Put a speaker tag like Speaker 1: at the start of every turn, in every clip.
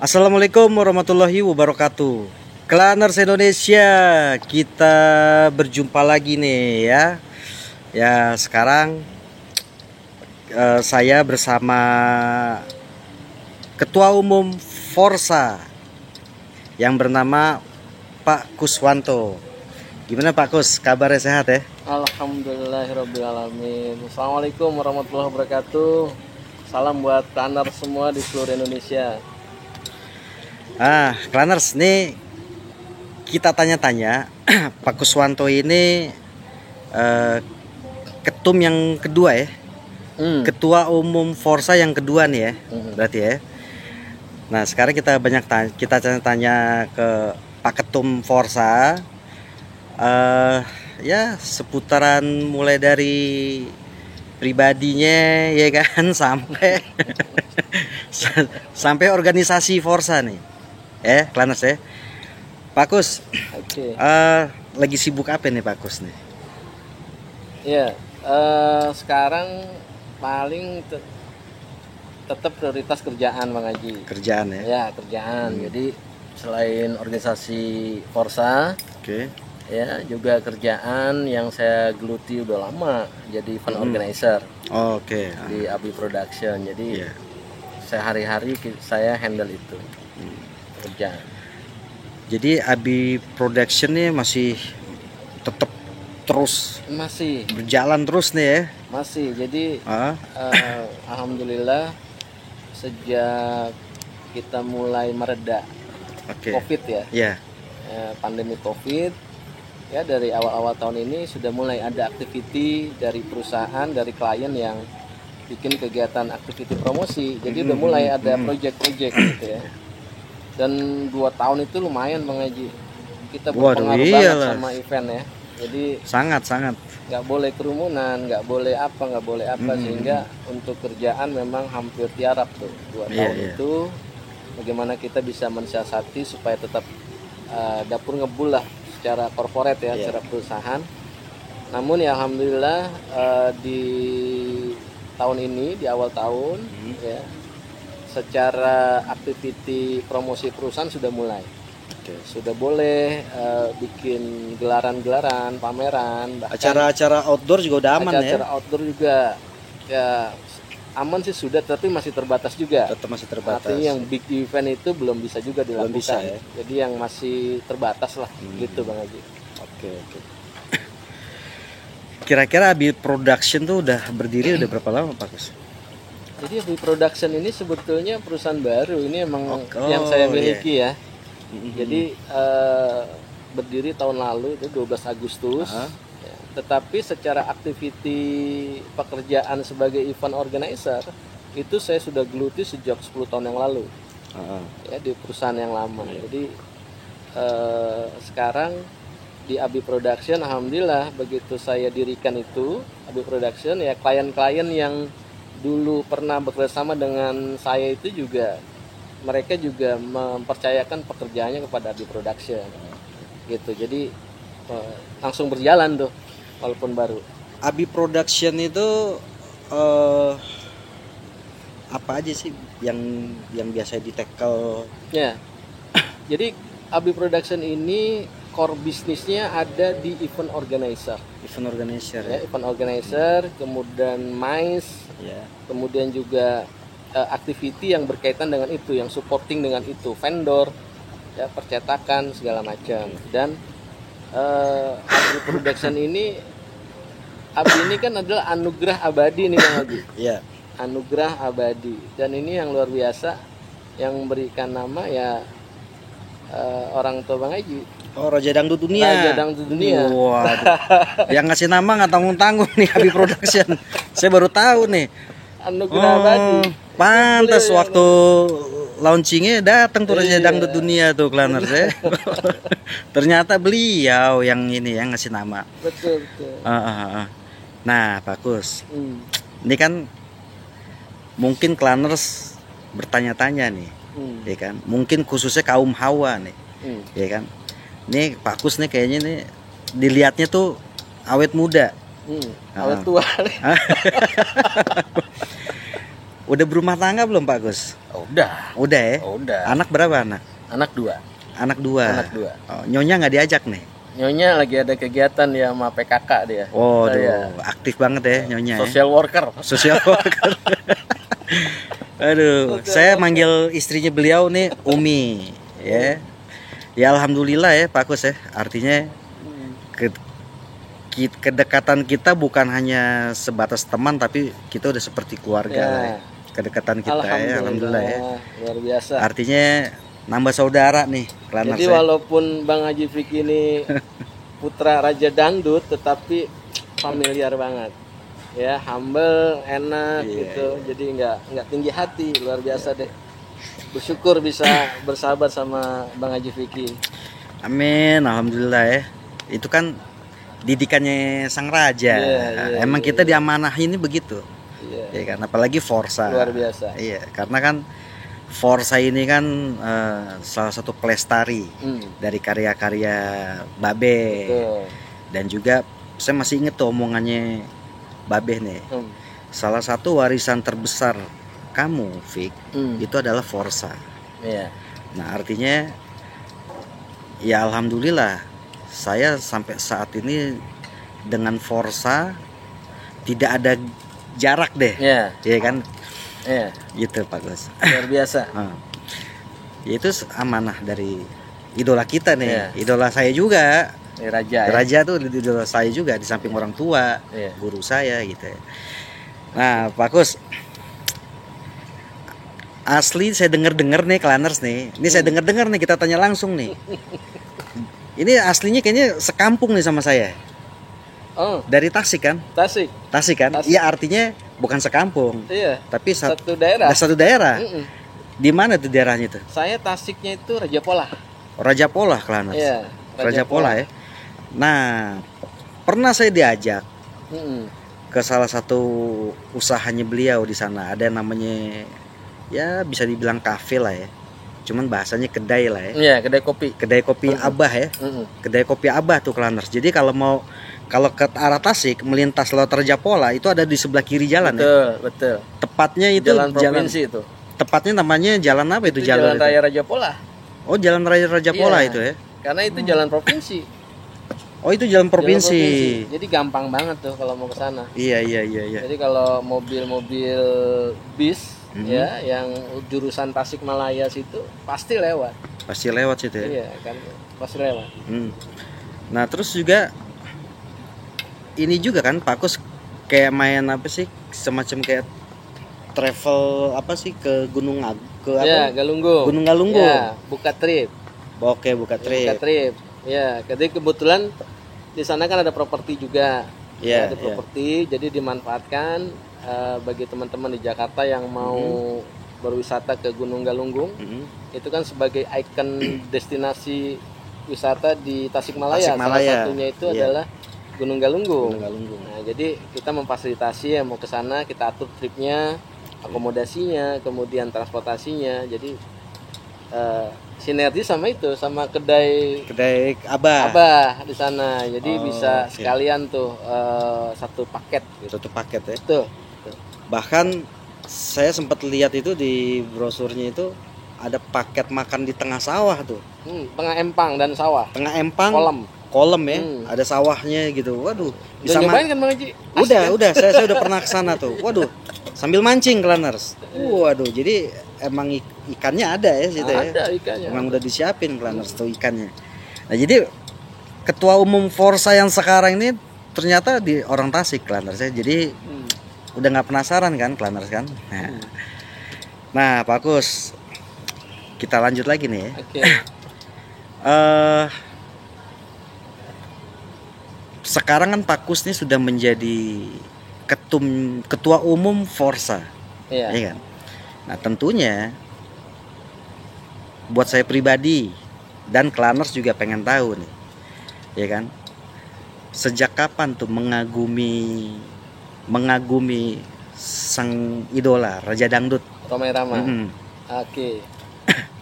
Speaker 1: Assalamualaikum warahmatullahi wabarakatuh. Klaners Indonesia, kita berjumpa lagi nih ya. Ya sekarang saya bersama Ketua Umum Forsa yang bernama Pak Kuswanto. Gimana Pak Kus? Kabarnya sehat ya?
Speaker 2: Alhamdulillahirrabbilalamin. Assalamualaikum warahmatullahi wabarakatuh. Salam buat klaners semua di seluruh Indonesia.
Speaker 1: Klaners, nih kita tanya-tanya Pak Kuswanto ini ketum yang kedua ya, Ketua Umum Forsa yang kedua nih ya, berarti ya. Nah sekarang kita kita tanya ke Pak Ketum Forsa, ya seputaran mulai dari pribadinya ya kan sampai organisasi Forsa nih. Klaners ya. Pak Kus, lagi sibuk apa nih Pak Kus nih?
Speaker 2: Ya, sekarang paling tetap prioritas kerjaan Bang Haji.
Speaker 1: Kerjaan ya?
Speaker 2: Ya, kerjaan. Jadi selain organisasi Forsa, ya juga kerjaan yang saya geluti udah lama, jadi event organizer. Di Abi Production. Jadi sehari-hari saya handle itu. Kerjaan.
Speaker 1: Jadi Abi Production nih masih tetap terus berjalan terus nih ya?
Speaker 2: Masih. Jadi alhamdulillah sejak kita mulai mereda COVID ya, pandemi COVID ya, dari awal-awal tahun ini sudah mulai ada aktiviti dari perusahaan, dari klien yang bikin kegiatan aktiviti promosi. Jadi udah mulai ada project-project gitu ya. Dan 2 tahun itu lumayan Bang Haji, kita berpengaruh banget sama event ya. Jadi
Speaker 1: sangat
Speaker 2: nggak boleh kerumunan, nggak boleh apa sehingga untuk kerjaan memang hampir tiarap tuh 2 tahun itu. Bagaimana kita bisa mensiasati supaya tetap dapur ngebul lah secara corporate ya, secara perusahaan. Namun ya alhamdulillah di tahun ini, di awal tahun ya, secara aktiviti promosi perusahaan sudah mulai. Sudah boleh bikin gelaran-gelaran, pameran,
Speaker 1: acara-acara outdoor juga udah aman ya?
Speaker 2: Acara outdoor juga ya aman sih sudah, tapi masih terbatas juga.
Speaker 1: Tetap masih terbatas.
Speaker 2: Artinya yang big event itu belum bisa juga dilakukan.
Speaker 1: Belum bisa, ya?
Speaker 2: Jadi yang masih terbatas lah gitu Bang Haji.
Speaker 1: Oke. Kira-kira Abi Production tuh udah berdiri udah berapa lama Pak Kus?
Speaker 2: Jadi Abi Production ini sebetulnya perusahaan baru, ini emang yang saya miliki ya. Jadi berdiri tahun lalu itu 12 Agustus. Ya, tetapi secara aktiviti pekerjaan sebagai event organizer itu saya sudah geluti sejak 10 tahun yang lalu. Ya, di perusahaan yang lama. Jadi sekarang di Abi Production alhamdulillah begitu saya dirikan itu Abi Production ya, klien-klien yang dulu pernah bekerjasama dengan saya itu juga mereka juga mempercayakan pekerjaannya kepada Abi Production gitu. Jadi langsung berjalan tuh walaupun baru.
Speaker 1: Abi Production itu apa aja sih yang biasa di-tackle?
Speaker 2: Ya. Jadi Abi Production ini core bisnisnya ada di event organizer. Event organizer, kemudian MICE, kemudian juga activity yang berkaitan dengan itu, yang supporting dengan itu, vendor, ya, percetakan segala macam. Dan Abi Production ini, Abi ini kan adalah anugerah abadi nih Bang Haji. Anugerah abadi, dan ini yang luar biasa, yang memberikan nama ya orang tua Bang Haji.
Speaker 1: Raja Dangdut Dunia.
Speaker 2: Raja Dangdut Dunia.
Speaker 1: Yang ngasih nama nggak tanggung-tanggung nih Abi Production. Saya baru tahu nih.
Speaker 2: Anugerah abadi.
Speaker 1: Pantas waktu launchingnya datang tuh Raja Dangdut Dunia tuh Klaners ya. Ternyata beliau yang ini yang ngasih nama.
Speaker 2: Betul.
Speaker 1: Nah Pak Kus, ini kan mungkin Klaners bertanya-tanya nih, ya kan? Mungkin khususnya kaum hawa nih, ya kan? Nih Pak Kus nih kayaknya nih dilihatnya tuh awet muda,
Speaker 2: awet tua.
Speaker 1: Udah berumah tangga belum Pak Gus?
Speaker 2: Udah.
Speaker 1: Udah ya?
Speaker 2: Udah.
Speaker 1: Anak berapa anak?
Speaker 2: Anak 2.
Speaker 1: Anak 2.
Speaker 2: Anak 2.
Speaker 1: Oh, nyonya nggak diajak nih?
Speaker 2: Nyonya lagi ada kegiatan ya sama PKK dia.
Speaker 1: Oh, aktif banget ya nyonya.
Speaker 2: Social worker.
Speaker 1: Social worker. Aduh, saya manggil istrinya beliau nih Umi, ya. Ya alhamdulillah ya Pak Kus ya. Artinya kedekatan kita bukan hanya sebatas teman, tapi kita udah seperti keluarga lah ya. Kedekatan kita ya, alhamdulillah ya.
Speaker 2: Luar biasa.
Speaker 1: Artinya nambah saudara nih.
Speaker 2: Jadi walaupun Bang Haji Fikri ini putra Raja Dangdut, tetapi familiar banget. Ya, humble, enak gitu. Jadi nggak tinggi hati, luar biasa deh. Bersyukur bisa bersahabat sama Bang Haji Fikri.
Speaker 1: Amin, alhamdulillah ya. Itu kan didikannya sang raja. Emang kita diamanahin ini begitu. Ya kan, apalagi Forza.
Speaker 2: Luar biasa.
Speaker 1: Iya, karena kan Forza ini kan salah satu pelestari dari karya-karya Babe. Betul. Dan juga saya masih inget tuh omongannya Babe nih. Salah satu warisan terbesar kamu, Fik, itu adalah Forza. Iya. Nah, artinya ya alhamdulillah saya sampai saat ini dengan Forza tidak ada jarak deh. Iya. Iya kan? Iya. Gitu Pak Gus.
Speaker 2: Luar biasa.
Speaker 1: Ya, itu amanah dari idola kita nih. Idola saya juga. Raja tuh idola saya juga di samping orang tua, guru saya gitu ya. Nah, Pak Gus, asli saya dengar nih Claners nih. Ini saya dengar nih, kita tanya langsung nih. Ini aslinya kayaknya sekampung nih sama saya. Oh. Dari Tasik kan? Tasik kan? Iya, artinya bukan sekampung. Iya. Tapi satu daerah. Satu daerah. Di mana tuh daerahnya tuh?
Speaker 2: Saya Tasiknya itu Raja Polah.
Speaker 1: Raja Polah Claners. Iya. Raja Polah ya. Nah, pernah saya diajak ke salah satu usahanya beliau di sana. Ada yang namanya ya bisa dibilang kafe lah ya. Cuman bahasanya kedai lah ya.
Speaker 2: Iya, kedai kopi.
Speaker 1: Kedai kopi Abah ya. Kedai kopi Abah tuh Claners. Jadi kalau ke arah Tasik melintas lewat Raja Polah itu ada di sebelah kiri jalan.
Speaker 2: Betul.
Speaker 1: Tepatnya itu
Speaker 2: jalan provinsi itu.
Speaker 1: Tepatnya namanya jalan apa itu?
Speaker 2: Jalan Raya Raja Polah.
Speaker 1: Oh, Jalan Raya Raja Polah itu ya.
Speaker 2: Karena itu jalan provinsi.
Speaker 1: Oh, itu jalan provinsi.
Speaker 2: Jadi gampang banget tuh kalau mau ke sana.
Speaker 1: Iya.
Speaker 2: Jadi kalau mobil-mobil bis ya yang jurusan Tasikmalaya situ pasti lewat.
Speaker 1: Pasti lewat situ ya.
Speaker 2: Iya, kan pasti lewat.
Speaker 1: Nah, terus juga ini juga kan Pak Kus kayak main apa sih? Semacam kayak travel apa sih ke Gunung
Speaker 2: Galunggung.
Speaker 1: Gunung Galunggung.
Speaker 2: Ya, buka trip.
Speaker 1: Oke, buka trip.
Speaker 2: Ya, jadi kebetulan di sana kan ada properti juga. Ada properti, jadi dimanfaatkan bagi teman-teman di Jakarta yang mau berwisata ke Gunung Galunggung. Itu kan sebagai ikon destinasi wisata di Tasikmalaya. Salah satunya itu adalah Gunung Galunggung. Nah, jadi kita memfasilitasi yang mau ke sana, kita atur tripnya, akomodasinya, kemudian transportasinya. Jadi sinergi sama kedai Abah di sana. Jadi bisa sekalian tuh satu paket gitu.
Speaker 1: Satu paket ya.
Speaker 2: Betul.
Speaker 1: Bahkan saya sempat lihat itu di brosurnya itu ada paket makan di tengah sawah tuh.
Speaker 2: Tengah empang dan sawah.
Speaker 1: Tengah empang. Kolam ya. Ada sawahnya gitu. Waduh.
Speaker 2: Bisa nyobain kan Bang Haji?
Speaker 1: Udah. Saya udah pernah ke sana tuh. Waduh. Sambil mancing Claners. Waduh, jadi emang ikannya ada ya situ ya.
Speaker 2: Ada ikannya.
Speaker 1: Emang udah disiapin Claners tuh ikannya. Nah, jadi ketua umum Forza yang sekarang ini ternyata di orang Tasik Claners ya. Jadi udah nggak penasaran kan Claners kan? Nah, Pak Kus, kita lanjut lagi nih ya.
Speaker 2: Oke.
Speaker 1: Sekarang kan Pak Kus ini sudah menjadi ketua umum Forza, ya kan? Nah, tentunya buat saya pribadi dan Claners juga pengen tahu nih, ya kan? Sejak kapan tuh mengagumi sang idola Raja Dangdut
Speaker 2: Rhoma Irama? Oke.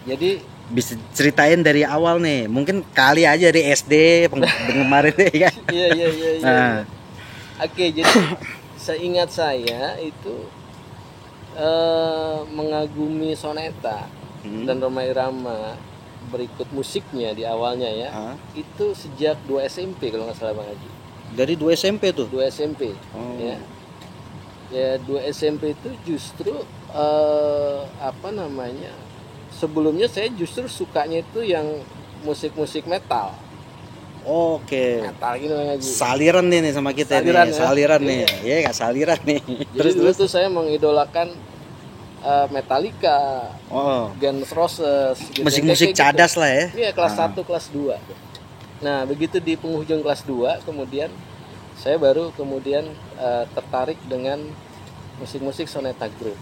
Speaker 2: Jadi
Speaker 1: bisa ceritain dari awal nih, mungkin kali aja dari SD kemarin ya kan?
Speaker 2: Iya. Oke, jadi seingat saya itu mengagumi soneta dan Rhoma Irama berikut musiknya di awalnya ya, itu sejak 2 SMP kalau nggak salah Bang Haji.
Speaker 1: Dari 2 SMP tuh?
Speaker 2: 2 SMP. Ya. Ya 2 SMP itu justru apa namanya? Sebelumnya saya justru sukanya itu yang musik-musik metal.
Speaker 1: Oke.
Speaker 2: Metal gitu Bang Haji.
Speaker 1: Saliran nih sama kita
Speaker 2: saliran,
Speaker 1: nih. Saliran nih. Iya, enggak saliran nih.
Speaker 2: Jadi dulu tuh saya mengidolakan Metallica, Guns N' Roses, gitu.
Speaker 1: Musik-musik cadas
Speaker 2: gitu
Speaker 1: lah ya.
Speaker 2: Iya, kelas 1, kelas 2. Nah, begitu di penghujung kelas 2, kemudian saya baru tertarik dengan musik-musik soneta group.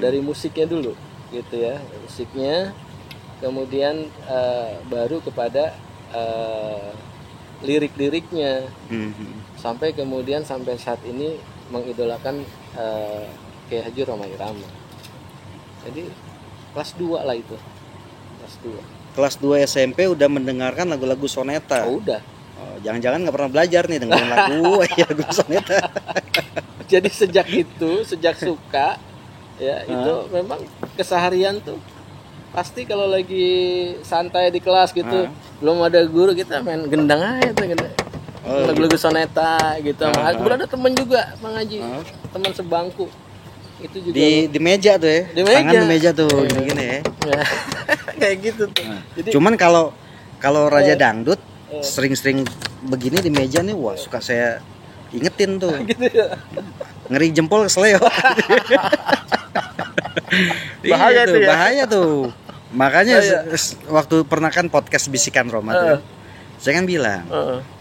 Speaker 2: Dari musiknya dulu, gitu ya, musiknya, kemudian baru kepada lirik-liriknya, sampai saat ini mengidolakan Kiai Haji Rhoma Irama. Jadi kelas 2 lah itu. Kelas 2
Speaker 1: SMP udah mendengarkan lagu-lagu soneta.
Speaker 2: Udah.
Speaker 1: Jangan-jangan nggak pernah belajar nih dengerin lagu soneta.
Speaker 2: Jadi sejak suka ya itu memang keseharian tuh pasti kalau lagi santai di kelas gitu, belum ada guru, kita main gendang aja tuh, lagu-lagu soneta gitu. Kemudian ada temen juga Bang Haji, teman sebangku. Itu juga
Speaker 1: di meja tuh ya, tangan di meja tuh gini-gini ya.
Speaker 2: Kayak gitu tuh. Jadi,
Speaker 1: cuman kalau Raja Dangdut sering-sering begini di meja nih, wah suka saya ingetin tuh. Gitu ya? Ngeri jempol kesleo.
Speaker 2: Bahaya tuh ya?
Speaker 1: Bahaya tuh. Makanya waktu pernah kan podcast Bisikan Roma tuh, saya kan bilang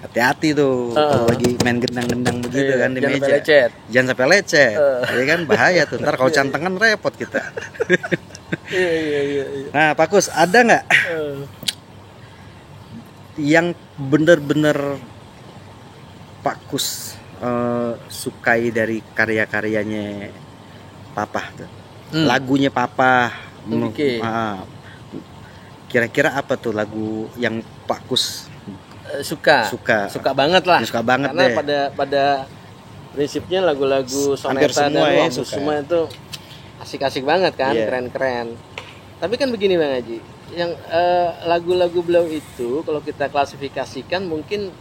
Speaker 1: hati-hati tuh kalau lagi main gendang-gendang begitu kan di meja. Jangan sampai lecet. Ya kan bahaya tuh. Ntar kalau cantengan repot kita.
Speaker 2: Iya.
Speaker 1: Nah, Pak Kus, ada nggak yang bener-bener Pak Kus sukai dari karya-karyanya Papa tuh? Lagunya Papa. Kira-kira apa tuh lagu yang Pak Kus suka
Speaker 2: banget lah,
Speaker 1: suka banget
Speaker 2: karena
Speaker 1: deh.
Speaker 2: pada prinsipnya lagu-lagu soneta dan semua itu asik-asik banget kan, keren-keren. Tapi kan begini Bang Haji, yang lagu-lagu beliau itu kalau kita klasifikasikan mungkin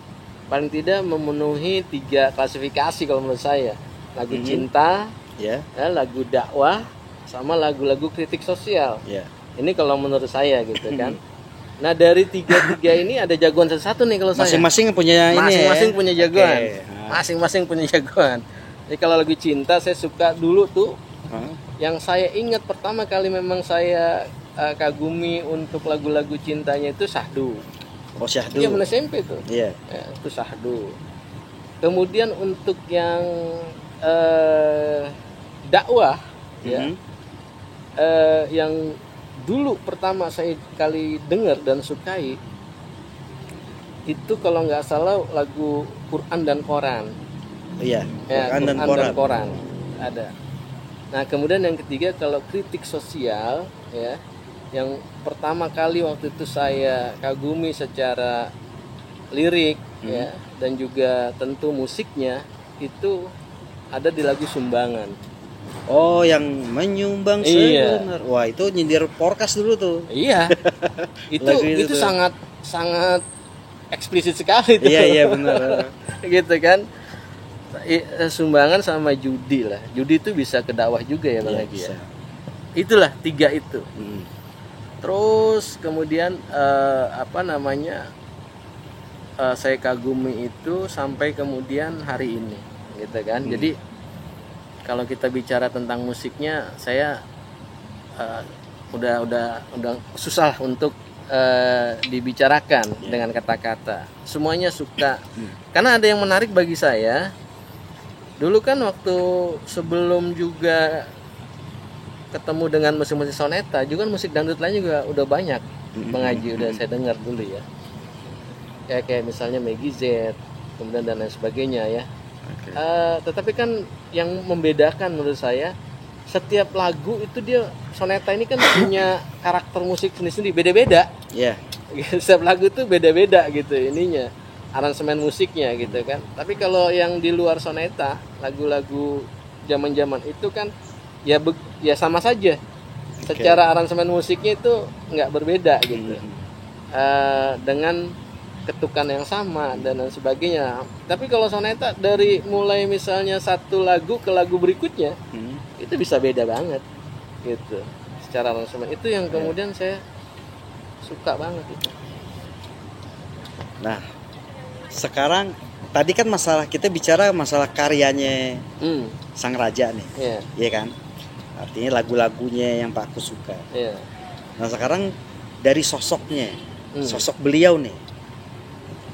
Speaker 2: paling tidak memenuhi 3 klasifikasi kalau menurut saya. Lagu cinta, lagu dakwah, sama lagu-lagu kritik sosial. Ini kalau menurut saya gitu kan. Nah, dari 3 ini ada jagoan satu nih kalau saya.
Speaker 1: Masing-masing punya
Speaker 2: punya jagoan. Masing-masing punya jagoan. Jadi kalau lagu cinta saya suka dulu tuh. Yang saya ingat pertama kali memang saya kagumi untuk lagu-lagu cintanya itu Syahdu.
Speaker 1: Syahdu.
Speaker 2: Iya, benar SMP tuh.
Speaker 1: Iya.
Speaker 2: Ya, itu Syahdu. Kemudian untuk yang dakwah yang dulu pertama saya kali dengar dan sukai itu kalau nggak salah lagu Quran dan Koran.
Speaker 1: Iya,
Speaker 2: Quran dan Koran ada. Nah, kemudian yang ketiga kalau kritik sosial ya, yang pertama kali waktu itu saya kagumi secara lirik ya, dan juga tentu musiknya itu ada di lagu Sumbangan.
Speaker 1: Yang menyumbang sebenar. Wah, itu nyindir Porkas dulu tuh.
Speaker 2: Iya. itu sangat eksplisit sekali tuh.
Speaker 1: Iya benar.
Speaker 2: Gitu kan. Sumbangan sama judi lah. Judi itu bisa ke dakwah juga ya Bang Haji ya. Itulah 3 itu. Terus kemudian saya kagumi itu sampai kemudian hari ini gitu kan. Jadi kalau kita bicara tentang musiknya, saya udah susah untuk dibicarakan dengan kata-kata. Semuanya suka. Karena ada yang menarik bagi saya. Dulu kan waktu sebelum juga ketemu dengan musik-musik soneta, juga musik dangdut lain juga udah banyak Bang Haji, udah saya dengar dulu ya. Kayak misalnya Meggy Z, kemudian dan lain sebagainya ya. Tetapi kan yang membedakan menurut saya, setiap lagu itu dia soneta ini kan punya karakter musik sendiri-sendiri, beda-beda. Setiap lagu itu beda-beda gitu ininya, aransemen musiknya gitu kan. Tapi kalau yang di luar soneta, lagu-lagu zaman-zaman itu kan ya ya sama saja. Secara aransemen musiknya itu nggak berbeda gitu. Dengan ketukan yang sama dan lain sebagainya. Tapi kalau soneta dari mulai misalnya satu lagu ke lagu berikutnya itu bisa beda banget gitu. Secara aransemen itu yang kemudian saya suka banget itu.
Speaker 1: Nah, sekarang tadi kan masalah kita bicara masalah karyanya sang raja nih, iya kan? Artinya lagu-lagunya yang Pak Kus suka. Nah sekarang dari sosoknya, sosok beliau nih,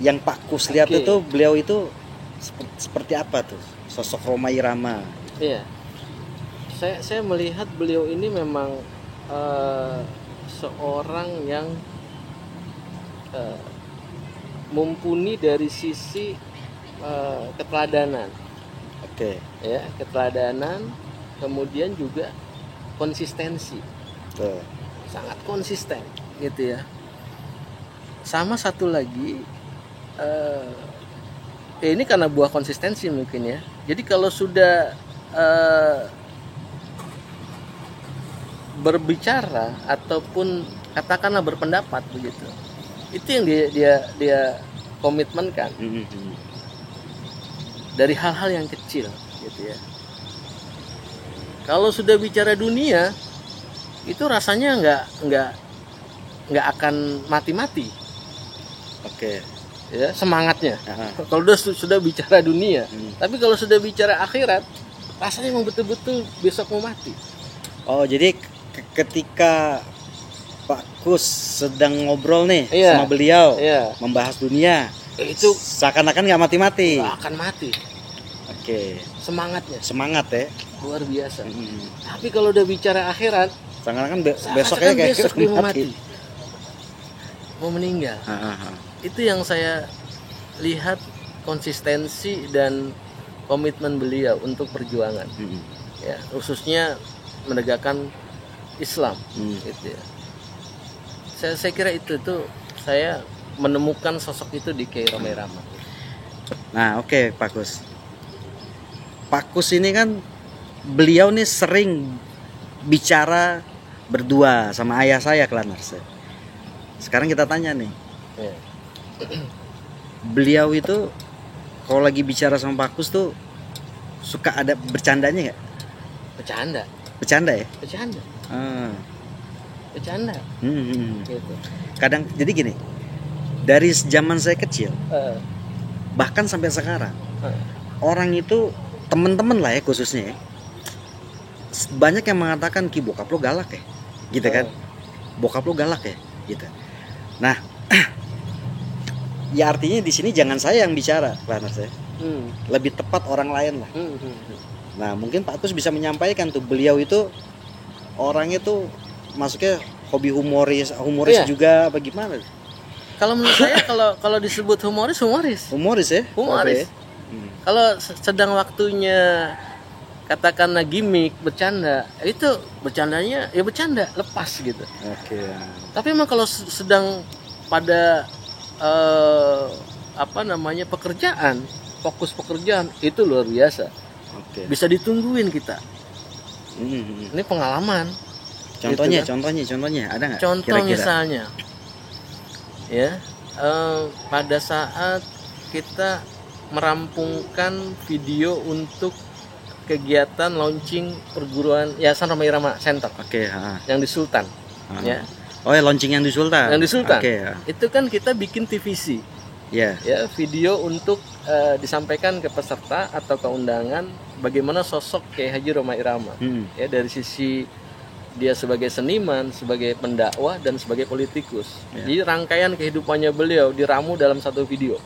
Speaker 1: yang Pak Kus lihat itu beliau itu seperti apa tuh? Sosok Rhoma Irama.
Speaker 2: Iya, saya melihat beliau ini memang seorang yang mumpuni dari sisi keteladanan. Ya, keteladanan, kemudian juga konsistensi. Sangat konsisten gitu ya. Sama satu lagi ini karena buah konsistensi mungkin ya. Jadi kalau sudah berbicara ataupun katakanlah berpendapat begitu, itu yang dia komitmenkan dari hal-hal yang kecil gitu ya. Kalau sudah bicara dunia itu rasanya nggak akan mati-mati. Ya, semangatnya. Kalau sudah bicara dunia, tapi kalau sudah bicara akhirat rasanya memang betul-betul besok mau mati.
Speaker 1: Oh, jadi ketika Pak Kus sedang ngobrol nih sama beliau membahas dunia,
Speaker 2: itu
Speaker 1: seakan-akan nggak mati-mati.
Speaker 2: Nggak akan mati. Semangatnya.
Speaker 1: Semangat ya.
Speaker 2: Luar biasa. Tapi kalau udah bicara akhirat,
Speaker 1: seakan-akan besoknya kayak
Speaker 2: besok dia mau mati. Mau meninggal. Itu yang saya lihat konsistensi dan komitmen beliau untuk perjuangan. Ya, khususnya menegakkan Islam gitu ya. Saya kira itu saya menemukan sosok itu di Kiai Rhoma Irama.
Speaker 1: Nah, Pak Kus. Pak Kus ini kan beliau nih sering bicara berdua sama ayah saya Klaners. Sekarang kita tanya nih. Beliau itu kalau lagi bicara sama Pak Kus tuh suka ada bercandanya nggak? Bercanda ya?
Speaker 2: Bercanda. Gitu.
Speaker 1: Kadang jadi gini, dari zaman saya kecil bahkan sampai sekarang orang itu teman-teman lah ya khususnya ya, banyak yang mengatakan Ki bokap lo galak ya gitu kan, bokap lo galak ya gitu. Nah ya artinya di sini jangan saya yang bicara Klaners ya, lebih tepat orang lain lah. Nah mungkin Pak Kus bisa menyampaikan tuh beliau itu orangnya tuh masuknya hobi humoris juga apa gimana?
Speaker 2: Kalau menurut saya kalau disebut humoris ya. Humoris. Kalau sedang waktunya katakanlah gimmick, bercanda, itu bercandanya ya bercanda, lepas gitu. Tapi emang kalau sedang pada pekerjaan, fokus pekerjaan itu luar biasa. Bisa ditungguin kita. Ini pengalaman.
Speaker 1: Contohnya,
Speaker 2: gitu kan?
Speaker 1: contohnya ada nggak?
Speaker 2: Contoh
Speaker 1: kira-kira?
Speaker 2: misalnya, ya pada saat kita merampungkan video untuk kegiatan launching perguruan Yayasan Rhoma Irama Center. Yang di Sultan. Ya.
Speaker 1: Oh ya, launching yang di Sultan.
Speaker 2: Itu kan kita bikin TVC. Ya, video untuk disampaikan ke peserta atau ke undangan bagaimana sosok Kiai Haji Rhoma Irama. Ya, dari sisi dia sebagai seniman, sebagai pendakwah dan sebagai politikus. Jadi rangkaian kehidupannya beliau diramu dalam satu video.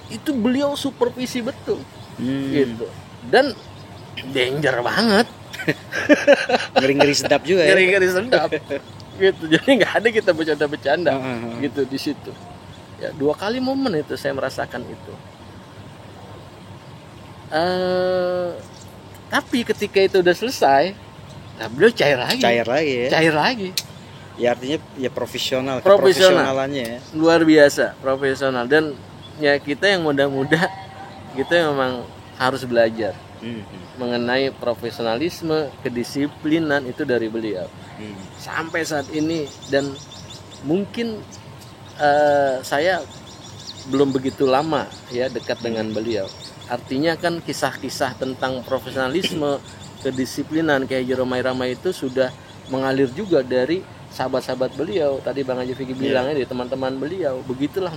Speaker 2: Itu beliau supervisi betul. Gitu. Dan danger banget.
Speaker 1: Ngeri-ngeri sedap juga ya.
Speaker 2: Ngeri-ngeri sedap. Gitu. Jadi nggak ada kita bercanda-bercanda gitu di situ. Ya, 2 kali momen itu saya merasakan itu. Tapi ketika itu udah selesai, nah beliau cair lagi. Ya artinya ya profesionalannya ya. Luar biasa profesional. Dan ya kita yang muda-muda kita memang harus belajar mengenai profesionalisme, kedisiplinan itu dari beliau sampai saat ini. Dan mungkin saya belum begitu lama ya dekat dengan beliau. Artinya kan kisah-kisah tentang profesionalisme, kedisiplinan kayak Haji Romai Rama itu sudah mengalir juga dari sahabat-sahabat beliau. Tadi Bang Haji Fikri bilangnya dari teman-teman beliau. Begitulah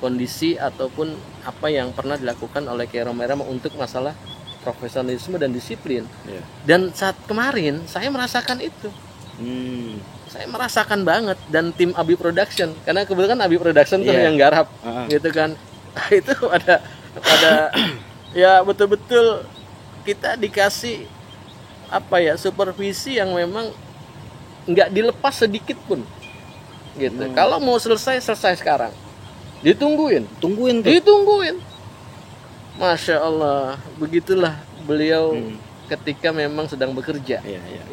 Speaker 2: kondisi ataupun apa yang pernah dilakukan oleh Kiai Romai Rama untuk masalah profesionalisme dan disiplin. Dan saat kemarin saya merasakan itu. Saya merasakan banget, dan tim Abi Production, karena kebetulan Abi Production tuh yang garap gitu kan. Itu ada ya betul-betul kita dikasih apa ya, supervisi yang memang nggak dilepas sedikit pun gitu. Kalau mau selesai sekarang, ditungguin Masya Allah, begitulah beliau ketika memang sedang bekerja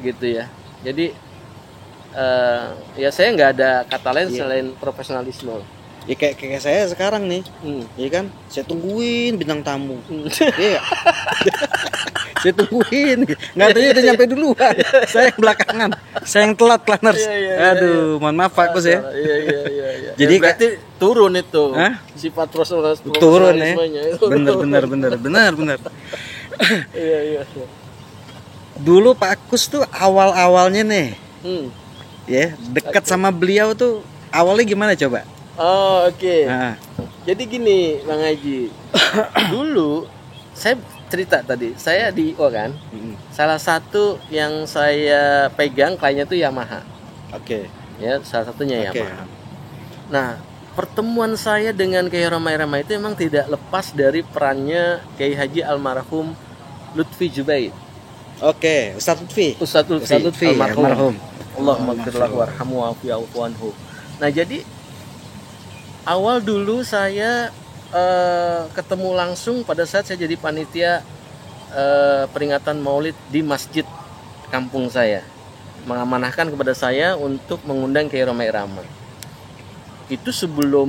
Speaker 2: gitu ya. Jadi ya saya nggak ada kata lain selain profesionalisme.
Speaker 1: Ya kayak saya sekarang nih, ya kan, saya tungguin bintang tamu. Iya. Saya tungguin, nggak tahu udah nyampe duluan. Saya yang belakangan, saya yang telat Klanners. Aduh, mohon maaf Pak Kus ya.
Speaker 2: Iya. Jadi berarti turun itu sifat profesionalismenya.
Speaker 1: Turun ya. Benar.
Speaker 2: Iya.
Speaker 1: Dulu Pak Kus tuh awalnya nih, ya dekat sama beliau tuh awalnya gimana coba?
Speaker 2: Oh oke. Jadi gini Bang Haji, dulu saya cerita tadi, saya di IO kan, salah satu yang saya pegang kliennya itu Yamaha. Ya, salah satunya Yamaha. Nah, pertemuan saya dengan Kiai Romai Rama itu memang tidak lepas dari perannya Kiai Haji almarhum Lutfi Jubaid.
Speaker 1: Ustadz Lutfi
Speaker 2: almarhum. Allahumma ighfirlahu warhamhu wa'fu anhu. Nah, jadi awal dulu saya ketemu langsung pada saat saya jadi panitia peringatan Maulid di masjid kampung saya, mengamanahkan kepada saya untuk mengundang Kiai Romai Rama. Itu sebelum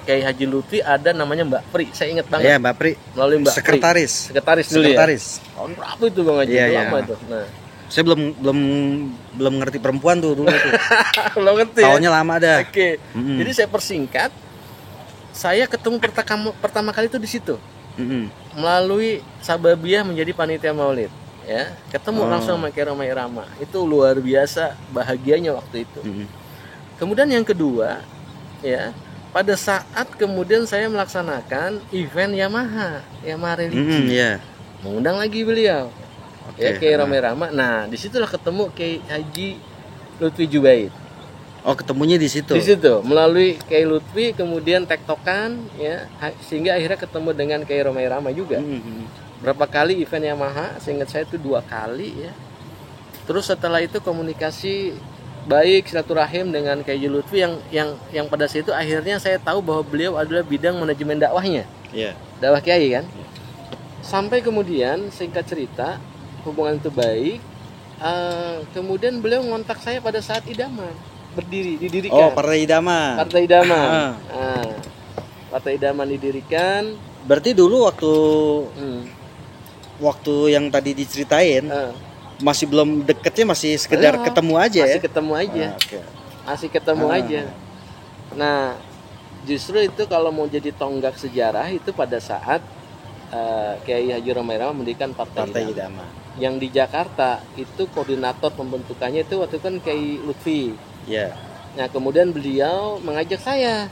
Speaker 2: Kiai Haji Lutfi ada namanya Mbak Pri, saya ingat banget.
Speaker 1: Iya, Mbak Pri.
Speaker 2: Melalui Mbak
Speaker 1: Sekretaris
Speaker 2: dulu ya.
Speaker 1: Tahun
Speaker 2: berapa itu Bang Haji? Lama itu. Nah,
Speaker 1: saya belum ngerti perempuan tuh dulu tuh.
Speaker 2: Belum ngerti.
Speaker 1: Tahunnya lama dah.
Speaker 2: Jadi saya persingkat, saya ketemu pertama kali itu di situ. Melalui Sababiyah menjadi panitia Maulid, ya. Ketemu langsung sama Kiai Romai Rama. Itu luar biasa bahagianya waktu itu. Kemudian yang kedua, ya, pada saat kemudian saya melaksanakan event Yamaha religi. Mengundang lagi beliau. Kiai Romai Rama. Nah, disitulah ketemu Kiai Haji Lutfi Jubaid.
Speaker 1: Ketemunya di situ.
Speaker 2: Di situ, melalui Kiai Lutfi kemudian tektokan, ya, sehingga akhirnya ketemu dengan Kiai Romai Rama juga. Berapa kali event Yamaha? Seingat saya itu 2 kali, ya. Terus setelah itu komunikasi baik, silaturahim dengan Kiai Haji Lutfi yang pada saat itu akhirnya saya tahu bahwa beliau adalah bidang manajemen dakwahnya. Dakwah Kiai kan. Sampai kemudian singkat cerita, hubungan itu baik. Kemudian beliau ngontak saya pada saat idaman didirikan.
Speaker 1: Partai Idaman.
Speaker 2: Partai Idaman didirikan.
Speaker 1: Berarti dulu waktu yang tadi diceritain masih belum deketnya, masih sekedar ketemu aja. Masih ketemu aja. Nah, justru itu kalau mau jadi tonggak sejarah itu pada saat Kiai Haji Romai Rama mendirikan Partai Idaman. Yang di Jakarta itu koordinator pembentukannya itu waktu kan Kiai Lutfi. Nah, kemudian beliau mengajak saya,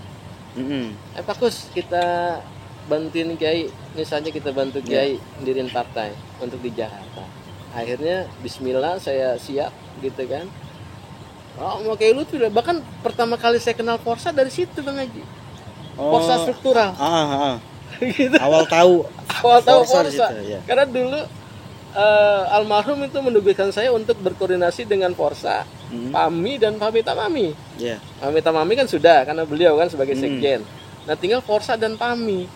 Speaker 1: Pak Kus, kita bantuin Kiai, misalnya kita bantu Kiai mendirikan partai untuk di Jakarta. Akhirnya Bismillah saya siap gitu kan. Mau Kiai Lutfi, bahkan pertama kali saya kenal Forsa dari situ Bang Haji. Forsa struktural. Gitu. Awal tahu Forsa. Karena dulu almarhum itu menugaskan saya untuk berkoordinasi dengan Forsa, PAMI dan Pamita Mami. Pamita Mami kan sudah, karena beliau kan sebagai sekjen. Nah, tinggal Forsa dan PAMI.